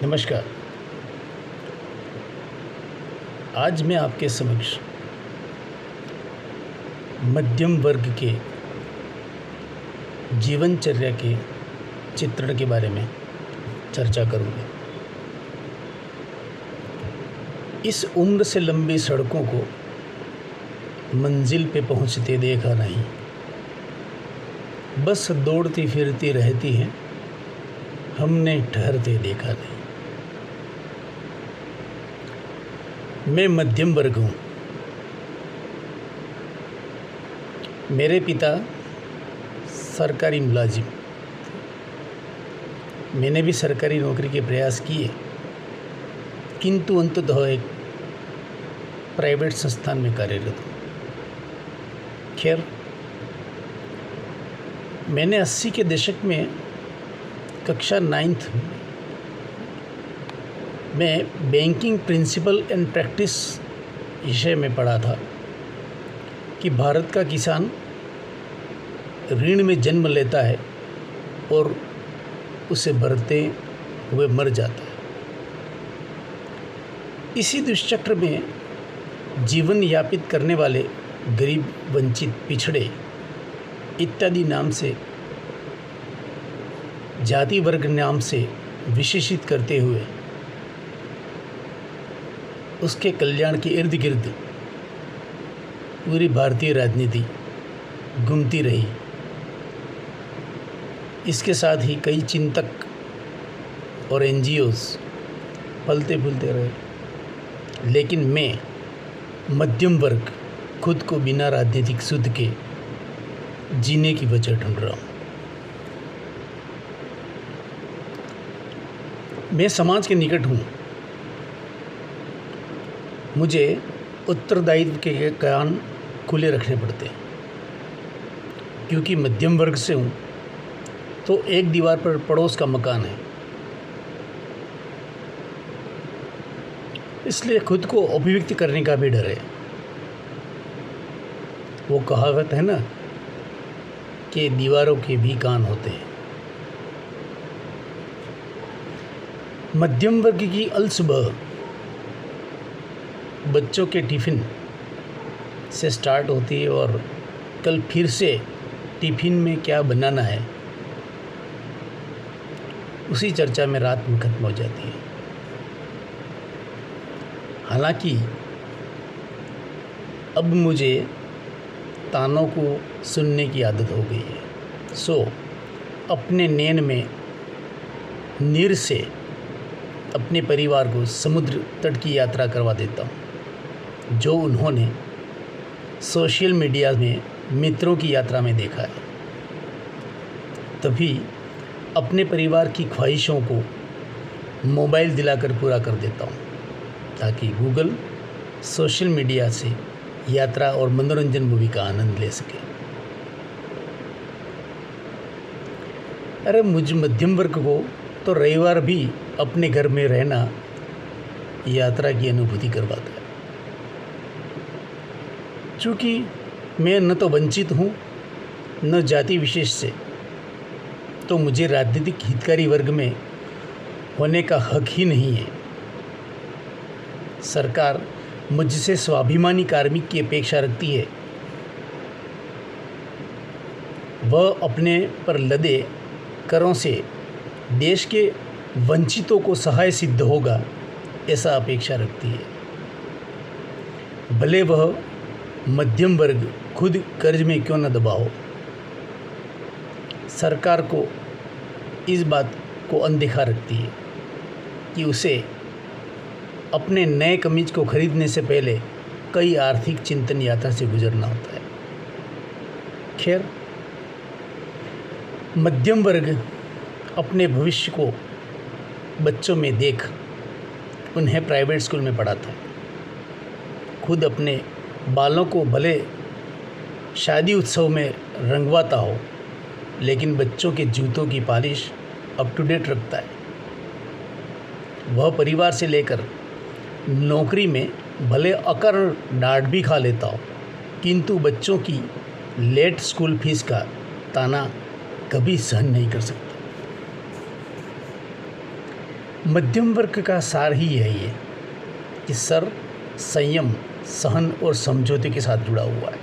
नमस्कार। आज मैं आपके समक्ष मध्यम वर्ग के जीवनचर्या के चित्रण के बारे में चर्चा करूँगा। इस उम्र से लंबी सड़कों को मंजिल पे पहुँचते देखा नहीं, बस दौड़ती फिरती रहती हैं, हमने ठहरते देखा नहीं। मैं मध्यम वर्ग हूँ। मेरे पिता सरकारी मुलाजिम, मैंने भी सरकारी नौकरी के प्रयास किए, किंतु अंततः एक प्राइवेट संस्थान में कार्यरत हूँ। खैर, मैंने 80 के दशक में कक्षा 9th में बैंकिंग प्रिंसिपल एंड प्रैक्टिस विषय में पढ़ा था कि भारत का किसान ऋण में जन्म लेता है और उसे भरते हुए मर जाता है। इसी दुष्चक्र में जीवन यापित करने वाले गरीब, वंचित, पिछड़े इत्यादि नाम से, जाति वर्ग नाम से विशेषित करते हुए उसके कल्याण के इर्द गिर्द पूरी भारतीय राजनीति घूमती रही। इसके साथ ही कई चिंतक और NGOs पलते फूलते रहे, लेकिन मैं मध्यम वर्ग खुद को बिना राजनीतिक सुध के जीने की वजह ढूंढ रहा हूँ। मैं समाज के निकट हूँ। मुझे उत्तरदायित्व के कान खुले रखने पड़ते हैं, क्योंकि मध्यम वर्ग से हूँ तो एक दीवार पर पड़ोस का मकान है, इसलिए खुद को अभिव्यक्त करने का भी डर है। वो कहावत है ना कि दीवारों के भी कान होते हैं। मध्यम वर्ग की अलसुबह बच्चों के टिफ़िन से स्टार्ट होती है और कल फिर से टिफ़िन में क्या बनाना है, उसी चर्चा में रात में ख़त्म हो जाती है। हालांकि अब मुझे तानों को सुनने की आदत हो गई है, सो अपने नैन में नीर से अपने परिवार को समुद्र तट की यात्रा करवा देता हूँ, जो उन्होंने सोशल मीडिया में मित्रों की यात्रा में देखा है। तभी अपने परिवार की ख्वाहिशों को मोबाइल दिलाकर पूरा कर देता हूँ, ताकि गूगल सोशल मीडिया से यात्रा और मनोरंजन मूवी का आनंद ले सके। अरे मुझ मध्यम वर्ग को तो रविवार भी अपने घर में रहना यात्रा की अनुभूति करवाता है। चूँकि मैं न तो वंचित हूँ न जाति विशेष से, तो मुझे राजनीतिक हितकारी वर्ग में होने का हक ही नहीं है। सरकार मुझसे स्वाभिमानी कार्मिक की अपेक्षा रखती है। वह अपने पर लदे करों से देश के वंचितों को सहाय सिद्ध होगा, ऐसा अपेक्षा रखती है। भले वह मध्यम वर्ग खुद कर्ज में क्यों न दबा हो। सरकार को इस बात को अनदेखा रखती है कि उसे अपने नए कमीज को खरीदने से पहले कई आर्थिक चिंतन यात्रा से गुजरना होता है। खैर, मध्यम वर्ग अपने भविष्य को बच्चों में देख उन्हें प्राइवेट स्कूल में पढ़ाता है। खुद अपने बालों को भले शादी उत्सव में रंगवाता हो, लेकिन बच्चों के जूतों की पॉलिश अप टू डेट रखता है। वह परिवार से लेकर नौकरी में भले अकर डांट भी खा लेता हो, किंतु बच्चों की लेट स्कूल फीस का ताना कभी सहन नहीं कर सकता। मध्यम वर्ग का सार ही यही है कि सर संयम, सहन और समझौते के साथ जुड़ा हुआ है।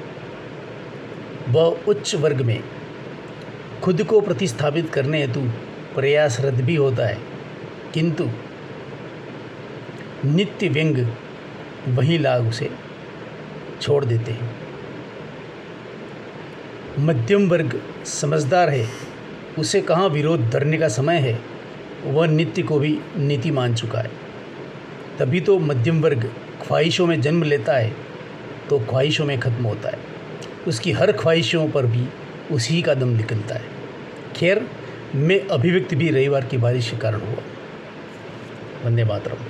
वह उच्च वर्ग में खुद को प्रतिस्थापित करने हेतु प्रयासरत भी होता है, किंतु नित्य व्यंग वही लाग उसे छोड़ देते हैं। मध्यम वर्ग समझदार है, उसे कहाँ विरोध धरने का समय है, वह नित्य को भी नीति मान चुका है। तभी तो मध्यम वर्ग ख्वाहिशों में जन्म लेता है तो ख्वाहिशों में ख़त्म होता है, उसकी हर ख्वाहिशों पर भी उसी का दम निकलता है। खैर, मैं अभिव्यक्ति भी रविवार की बारिश के कारण हुआ। वंदे मातरम।